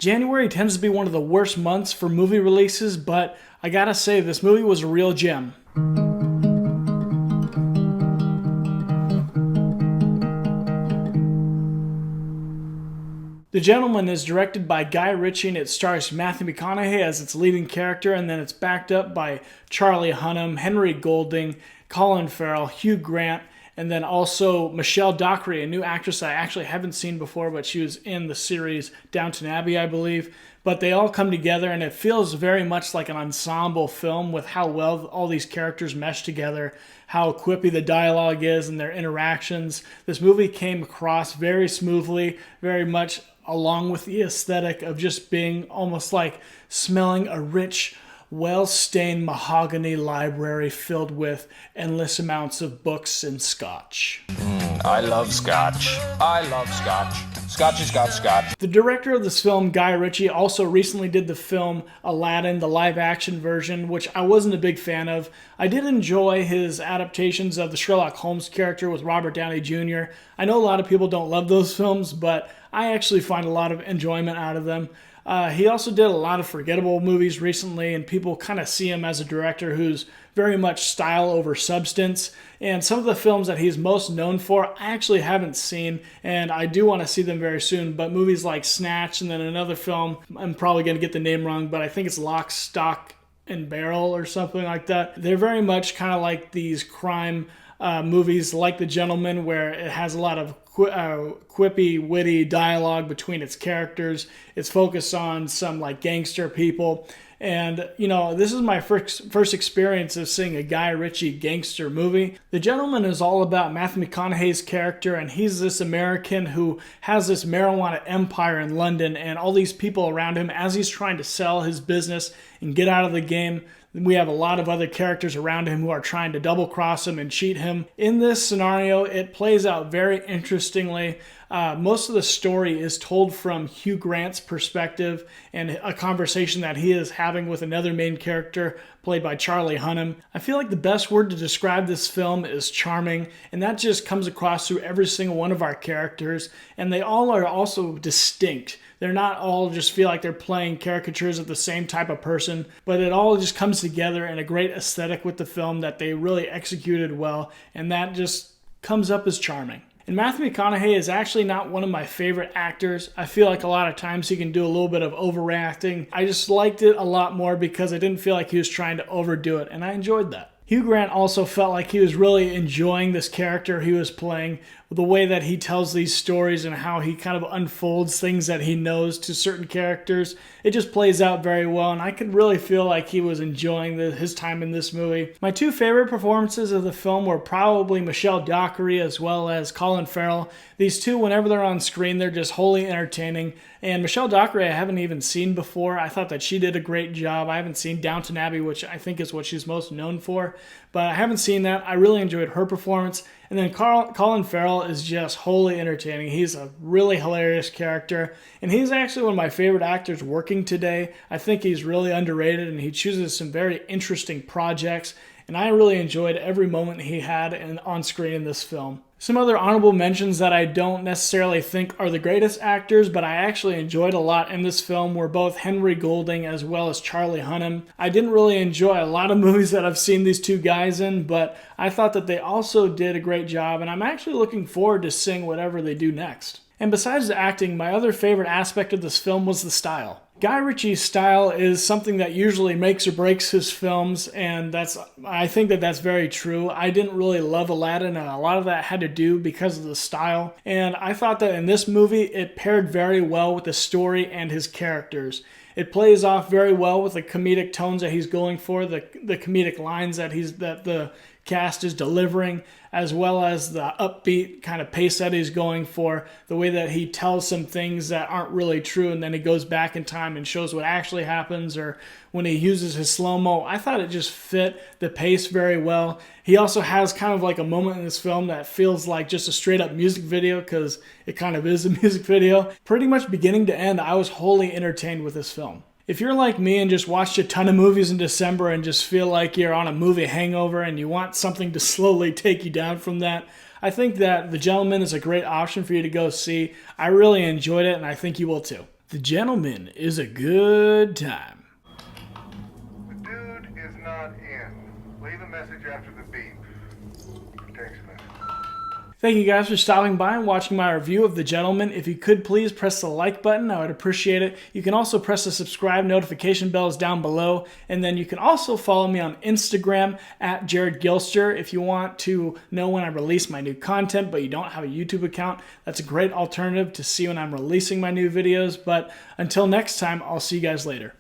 January tends to be one of the worst months for movie releases, but I gotta say, this movie was a real gem. The Gentleman is directed by Guy Ritchie and it stars Matthew McConaughey as its leading character, and then it's backed up by Charlie Hunnam, Henry Golding, Colin Farrell, Hugh Grant, and then also Michelle Dockery, a new actress I actually haven't seen before, but she was in the series Downton Abbey, I believe. But they all come together, and it feels very much like an ensemble film with how well all these characters mesh together, how quippy the dialogue is and their interactions. This movie came across very smoothly, very much along with the aesthetic of just being almost like smelling a rich, well-stained mahogany library filled with endless amounts of books and scotch. I love scotch. I love scotch. Scotchy scotch scotch. The director of this film, Guy Ritchie, also recently did the film Aladdin, the live-action version, which I wasn't a big fan of. I did enjoy his adaptations of the Sherlock Holmes character with Robert Downey Jr. I know a lot of people don't love those films, but I actually find a lot of enjoyment out of them. He also did a lot of forgettable movies recently, and people kind of see him as a director who's very much style over substance. And some of the films that he's most known for, I actually haven't seen, and I do want to see them very soon. But movies like Snatch, and then another film, I'm probably going to get the name wrong, but I think it's Lock, Stock, and Barrel or something like that. They're very much kind of like these crime movies like The Gentleman, where it has a lot of quippy, witty dialogue between its characters. It's focused on some like gangster people. And, you know, this is my first experience of seeing a Guy Ritchie gangster movie. The Gentleman is all about Matthew McConaughey's character, and he's this American who has this marijuana empire in London and all these people around him as he's trying to sell his business and get out of the game. We have a lot of other characters around him who are trying to double-cross him and cheat him. In this scenario, it plays out very interestingly. Most of the story is told from Hugh Grant's perspective and a conversation that he is having with another main character played by Charlie Hunnam. I feel like the best word to describe this film is charming, and that just comes across through every single one of our characters, and they all are also distinct. They're not all just feel like they're playing caricatures of the same type of person, but it all just comes together in a great aesthetic with the film that they really executed well, and that just comes up as charming. And Matthew McConaughey is actually not one of my favorite actors. I feel like a lot of times he can do a little bit of overreacting. I just liked it a lot more because I didn't feel like he was trying to overdo it, and I enjoyed that. Hugh Grant also felt like he was really enjoying this character he was playing, the way that he tells these stories and how he kind of unfolds things that he knows to certain characters. It just plays out very well, and I could really feel like he was enjoying his time in this movie. My two favorite performances of the film were probably Michelle Dockery as well as Colin Farrell. These two, whenever they're on screen, they're just wholly entertaining. And Michelle Dockery I haven't even seen before. I thought that she did a great job. I haven't seen Downton Abbey, which I think is what she's most known for, but I haven't seen that. I really enjoyed her performance. And then Colin Farrell is just wholly entertaining. He's a really hilarious character, and he's actually one of my favorite actors working today. I think he's really underrated, and he chooses some very interesting projects, and I really enjoyed every moment he had on screen in this film. Some other honorable mentions that I don't necessarily think are the greatest actors, but I actually enjoyed a lot in this film were both Henry Golding as well as Charlie Hunnam. I didn't really enjoy a lot of movies that I've seen these two guys in, but I thought that they also did a great job, and I'm actually looking forward to seeing whatever they do next. And besides the acting, my other favorite aspect of this film was the style. Guy Ritchie's style is something that usually makes or breaks his films, and I think that that's very true. I didn't really love Aladdin, and a lot of that had to do because of the style. And I thought that in this movie, it paired very well with the story and his characters. It plays off very well with the comedic tones that he's going for, the comedic lines that the cast is delivering, as well as the upbeat kind of pace that he's going for, the way that he tells some things that aren't really true and then he goes back in time and shows what actually happens, or when he uses his slow-mo. I thought it just fit the pace very well. He also has kind of like a moment in this film that feels like just a straight-up music video, because it kind of is a music video. Pretty much beginning to end, I was wholly entertained with this film. If you're like me and just watched a ton of movies in December and just feel like you're on a movie hangover and you want something to slowly take you down from that, I think that The Gentleman is a great option for you to go see. I really enjoyed it, and I think you will too. The Gentleman is a good time. The dude is not in. Leave a message after the beep. Protection. Thank you guys for stopping by and watching my review of The Gentleman. If you could please press the like button, I would appreciate it. You can also press the subscribe notification bells down below. And then you can also follow me on Instagram at Jared Gilster if you want to know when I release my new content, but you don't have a YouTube account. That's a great alternative to see when I'm releasing my new videos. But until next time, I'll see you guys later.